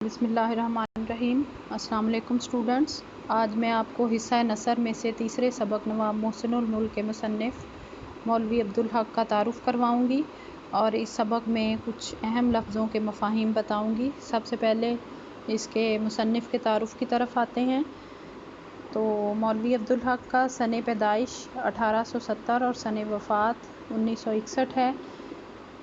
بسم اللہ الرحمن الرحیم۔ السلام علیکم اسٹوڈنٹس، آج میں آپ کو حصہ نثر میں سے تیسرے سبق نواب محسن الملک کے مصنف مولوی عبدالحق کا تعارف کرواؤں گی اور اس سبق میں کچھ اہم لفظوں کے مفاہیم بتاؤں گی۔ سب سے پہلے اس کے مصنف کے تعارف کی طرف آتے ہیں تو مولوی عبدالحق کا سن پیدائش 1870 اور سن وفات 1961 ہے۔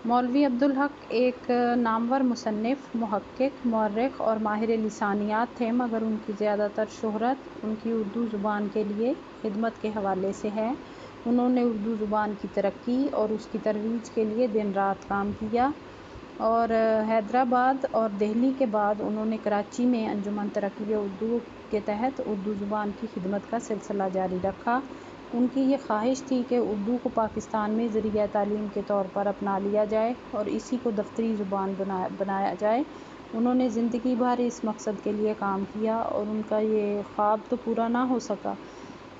مولوی عبدالحق ایک نامور مصنف، محقق، مورخ اور ماہر لسانیات تھے، مگر ان کی زیادہ تر شہرت ان کی اردو زبان کے لیے خدمت کے حوالے سے ہے۔ انہوں نے اردو زبان کی ترقی اور اس کی ترویج کے لیے دن رات کام کیا اور حیدرآباد اور دہلی کے بعد انہوں نے کراچی میں انجمن ترقی اردو کے تحت اردو زبان کی خدمت کا سلسلہ جاری رکھا۔ ان کی یہ خواہش تھی کہ اردو کو پاکستان میں ذریعہ تعلیم کے طور پر اپنا لیا جائے اور اسی کو دفتری زبان بنایا جائے۔ انہوں نے زندگی بھر اس مقصد کے لیے کام کیا اور ان کا یہ خواب تو پورا نہ ہو سکا،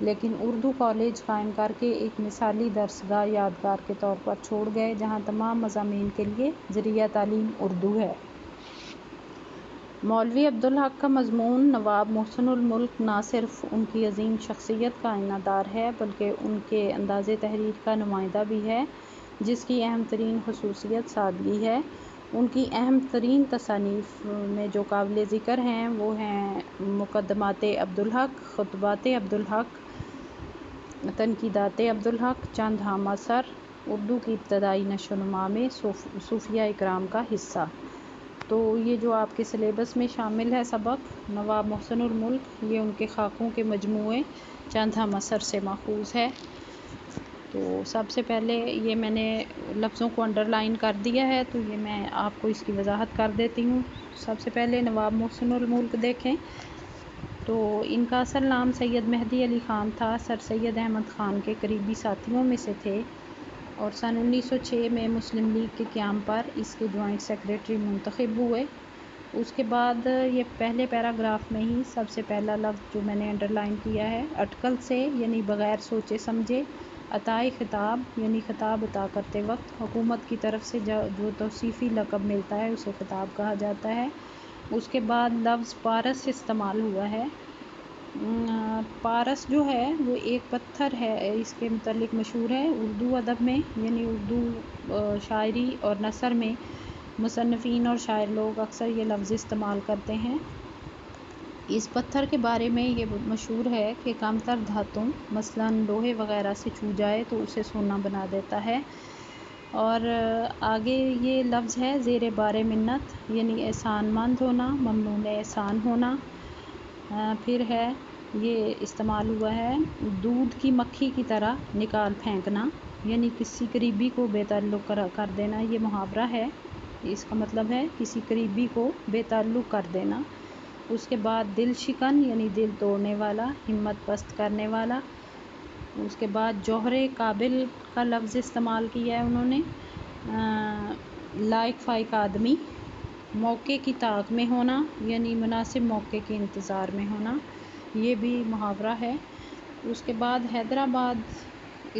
لیکن اردو کالج قائم کر کے ایک مثالی درس گاہ یادگار کے طور پر چھوڑ گئے، جہاں تمام مضامین کے لیے ذریعہ تعلیم اردو ہے۔ مولوی عبدالحق کا مضمون نواب محسن الملک نہ صرف ان کی عظیم شخصیت کا آئینہ دار ہے بلکہ ان کے انداز تحریر کا نمائندہ بھی ہے، جس کی اہم ترین خصوصیت سادگی ہے۔ ان کی اہم ترین تصانیف میں جو قابل ذکر ہیں وہ ہیں مقدمات عبدالحق، خطبات عبدالحق، تنقیدات عبدالحق، چند ہم اثر، اردو کی ابتدائی نشو و نما میں صوفیہ اکرام کا حصہ۔ تو یہ جو آپ کے سلیبس میں شامل ہے سبق نواب محسن الملک، یہ ان کے خاکوں کے مجموعے چند ہم اثر سے ماخوذ ہے۔ تو سب سے پہلے یہ میں نے لفظوں کو انڈر لائن کر دیا ہے، تو یہ میں آپ کو اس کی وضاحت کر دیتی ہوں۔ سب سے پہلے نواب محسن الملک دیکھیں تو ان کا اصل نام سید مہدی علی خان تھا، سر سید احمد خان کے قریبی ساتھیوں میں سے تھے اور سن 1906 میں مسلم لیگ کے قیام پر اس کے جوائنٹ سیکریٹری منتخب ہوئے۔ اس کے بعد یہ پہلے پیراگراف میں ہی سب سے پہلا لفظ جو میں نے انڈر لائن کیا ہے، اٹکل سے یعنی بغیر سوچے سمجھے، عطائے خطاب یعنی خطاب عطا کرتے وقت حکومت کی طرف سے جو توصیفی لقب ملتا ہے اسے خطاب کہا جاتا ہے۔ اس کے بعد لفظ پارس استعمال ہوا ہے۔ پارس جو ہے وہ ایک پتھر ہے، اس کے متعلق مشہور ہے اردو ادب میں، یعنی اردو شاعری اور نثر میں مصنفین اور شاعر لوگ اکثر یہ لفظ استعمال کرتے ہیں۔ اس پتھر کے بارے میں یہ مشہور ہے کہ کم تر دھاتوں مثلاً لوہے وغیرہ سے چھو جائے تو اسے سونا بنا دیتا ہے۔ اور آگے یہ لفظ ہے زیر بار منت یعنی احسان مند ہونا، ممنون احسان ہونا۔ پھر ہے یہ استعمال ہوا ہے دودھ کی مکھی کی طرح نکال پھینکنا، یعنی کسی قریبی کو بے تعلق کر دینا، یہ محاورہ ہے، اس کا مطلب ہے کسی قریبی کو بے تعلق کر دینا۔ اس کے بعد دل شکن یعنی دل توڑنے والا، ہمت پست کرنے والا۔ اس کے بعد جوہر قابل کا لفظ استعمال کیا ہے انہوں نے، لائق فائق آدمی، موقع کی طاق میں ہونا یعنی مناسب موقع کے انتظار میں ہونا، یہ بھی محاورہ ہے۔ اس کے بعد حیدرآباد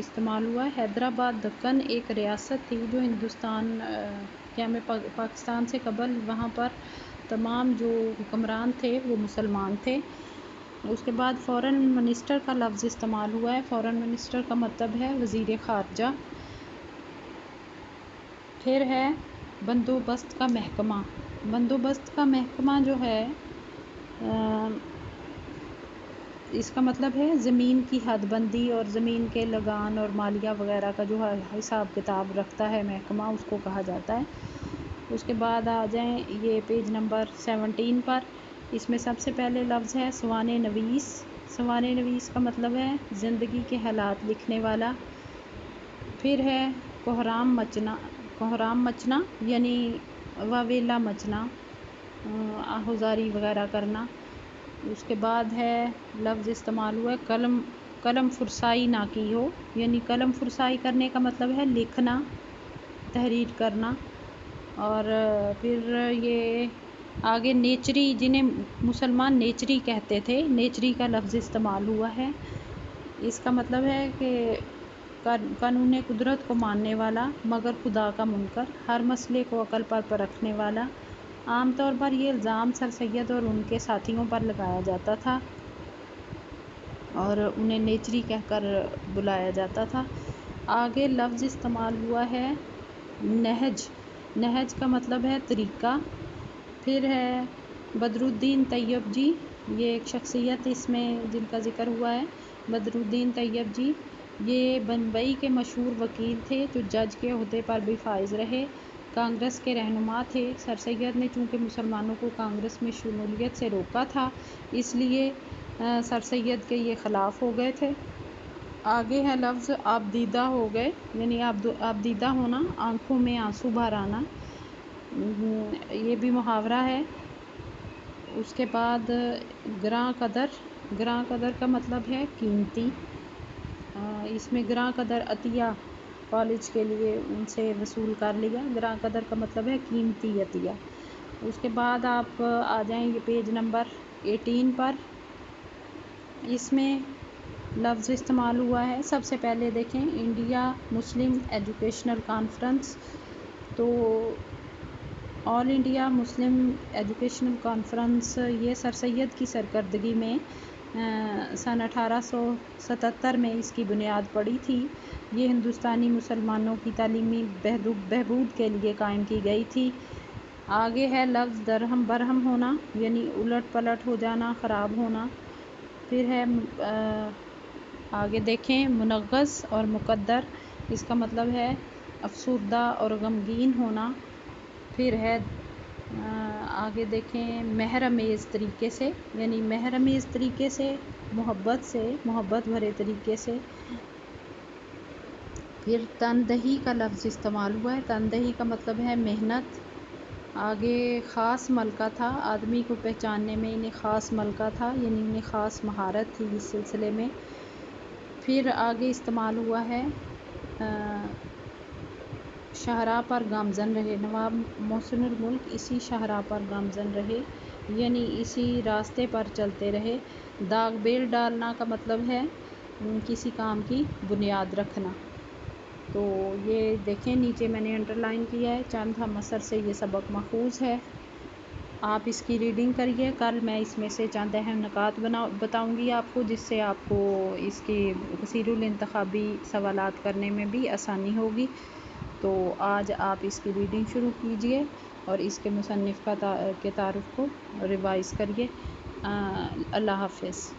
استعمال ہوا ہے۔ حیدرآباد دکن ایک ریاست تھی جو ہندوستان قیام پاکستان سے قبل وہاں پر تمام جو حکمران تھے وہ مسلمان تھے۔ اس کے بعد فورن منسٹر کا لفظ استعمال ہوا ہے۔ فورن منسٹر کا مطلب ہے وزیر خارجہ۔ پھر ہے بندوبست کا محکمہ۔ بندوبست کا محکمہ جو ہے اس کا مطلب ہے زمین کی حد بندی اور زمین کے لگان اور مالیہ وغیرہ کا جو حساب کتاب رکھتا ہے محکمہ، اس کو کہا جاتا ہے۔ اس کے بعد آ جائیں یہ پیج نمبر 17 پر، اس میں سب سے پہلے لفظ ہے سوانح نویس۔ سوانح نویس کا مطلب ہے زندگی کے حالات لکھنے والا۔ پھر ہے کوہرام مچنا۔ کوہرام مچنا یعنی واویلا مچنا، آہوزاری وغیرہ کرنا۔ اس کے بعد ہے لفظ استعمال ہوا ہے قلم فرسائی نہ کی ہو، یعنی قلم فرسائی کرنے کا مطلب ہے لکھنا، تحریر کرنا۔ اور پھر یہ آگے نیچری، جنہیں مسلمان نیچری کہتے تھے، نیچری کا لفظ استعمال ہوا ہے۔ اس کا مطلب ہے کہ قانون قدرت کو ماننے والا مگر خدا کا منکر، ہر مسئلے کو عقل پر پرکھنے والا، عام طور پر یہ الزام سر سید اور ان کے ساتھیوں پر لگایا جاتا تھا اور انہیں نیچری کہہ کر بلایا جاتا تھا۔ آگے لفظ استعمال ہوا ہے نہج۔ نہج کا مطلب ہے طریقہ۔ پھر ہے بدرالدین طیب جی، یہ ایک شخصیت اس میں جن کا ذکر ہوا ہے۔ بدرالدین طیب جی یہ بمبئی کے مشہور وکیل تھے جو جج کے عہدے پر بھی فائز رہے۔ کانگریس کے رہنما تھے۔ سر سید نے چونکہ مسلمانوں کو کانگریس میں شمولیت سے روکا تھا، اس لیے سر سید کے یہ خلاف ہو گئے تھے۔ آگے ہے لفظ آبدیدہ ہو گئے، یعنی آبدیدہ ہونا، آنکھوں میں آنسو بھر آنا، یہ بھی محاورہ ہے۔ اس کے بعد گراں قدر۔ گراں قدر کا مطلب ہے قیمتی۔ اس میں گراں قدر عطیہ کالج کے لیے ان سے وصول کر لیا۔ گراں قدر کا مطلب ہے قیمتی عطیہ۔ اس کے بعد آپ آ جائیں یہ پیج نمبر 18 پر۔ اس میں لفظ استعمال ہوا ہے، سب سے پہلے دیکھیں انڈیا مسلم ایجوکیشنل کانفرنس۔ تو آل انڈیا مسلم ایجوکیشنل کانفرنس یہ سر سید کی سرکردگی میں سن 1877 میں اس کی بنیاد پڑی تھی۔ یہ ہندوستانی مسلمانوں کی تعلیمی بہبود کے لیے قائم کی گئی تھی۔ آگے ہے لفظ درہم برہم ہونا، یعنی الٹ پلٹ ہو جانا، خراب ہونا۔ پھر ہے آگے دیکھیں منغص اور مقدر، اس کا مطلب ہے افسردہ اور غمگین ہونا۔ پھر ہے آگے دیکھیں مہر آمیز طریقے سے، یعنی مہر آمیز طریقے سے، محبت بھرے طریقے سے۔ پھر تندہی کا لفظ استعمال ہوا ہے، تندہی کا مطلب ہے محنت۔ آگے خاص ملکہ تھا، آدمی کو پہچاننے میں انہیں خاص ملکہ تھا، یعنی انہیں خاص مہارت تھی اس سلسلے میں۔ پھر آگے استعمال ہوا ہے شاہراہ پر گامزن رہے، نواب محسن الملک اسی شاہراہ پر گامزن رہے، یعنی اسی راستے پر چلتے رہے۔ داغ بیل ڈالنا کا مطلب ہے کسی کام کی بنیاد رکھنا۔ تو یہ دیکھیں نیچے میں نے انڈر لائن کیا ہے، چند ہم اثر سے یہ سبق ماخوذ ہے۔ آپ اس کی ریڈنگ کریے، کل میں اس میں سے چند اہم نکات بتاؤں گی آپ کو، جس سے آپ کو اس کی کثیر الانتخابی سوالات کرنے میں بھی آسانی ہوگی۔ تو آج آپ اس کی ریڈنگ شروع کیجئے اور اس کے مصنف کے تعارف کو ریوائز کریے۔ اللہ حافظ۔